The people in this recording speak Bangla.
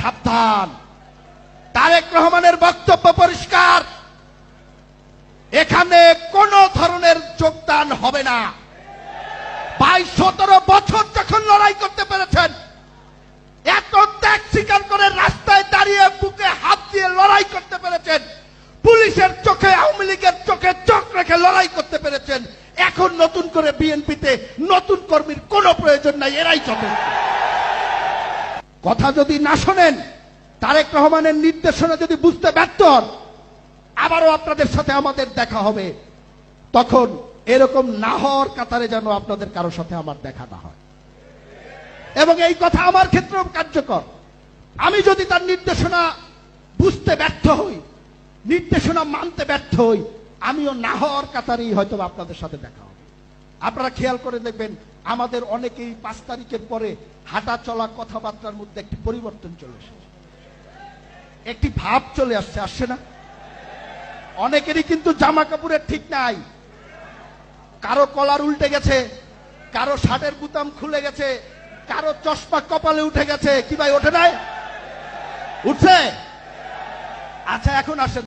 সাবধান। তারেক রহমানের বক্তব্য পরিষ্কার, এখানে কোন ধরনের যোগদান হবে না। 22-17 বছর যখন লড়াই করতে পেরেছেন, এত ত্যাগ স্বীকার করে রাস্তায় দাঁড়িয়ে বুকে হাত দিয়ে লড়াই করতে পেরেছেন, পুলিশের চোখে আওয়ামী লীগের চোখে চোখ রেখে লড়াই করতে পেরেছেন, এখন নতুন করে বিএনপিতে নতুন কর্মীর কোনো প্রয়োজন নাই, এরাই যথেষ্ট। কথা যদি না শোনেন, তারেক রহমানের নির্দেশনা যদি বুঝতে ব্যর্থ হন, আবারও আপনাদের সাথে আমাদের দেখা হবে। তখন এরকম না হওয়ার কাতারে যেন আপনাদের কারোর সাথে আমার দেখা না হয়। এবং এই কথা আমার ক্ষেত্রেও কার্যকর। আমি যদি তার নির্দেশনা বুঝতে ব্যর্থ হই, নির্দেশনা মানতে ব্যর্থ হই, আমিও না হওয়ার কাতারেই হয়তো আপনাদের সাথে দেখা হবে। আপনারা খেয়াল করে দেখবেন, আমাদের অনেকেই 5 তারিখের পরে হাঁটা চলা কথাবার্তার মধ্যে একটি পরিবর্তন চলে এসেছে, একটি ভাব চলে আসছে, আসছে না? অনেকেরই কিন্তু জামা কাপড়ের ঠিক নাই, কারো কলার উল্টে গেছে, কারো শার্টের বুতাম খুলে গেছে, কারো চশমা কপালে উঠে গেছে। কি ভাই ওঠে নাই? উঠছে? আচ্ছা, এখন আসেন।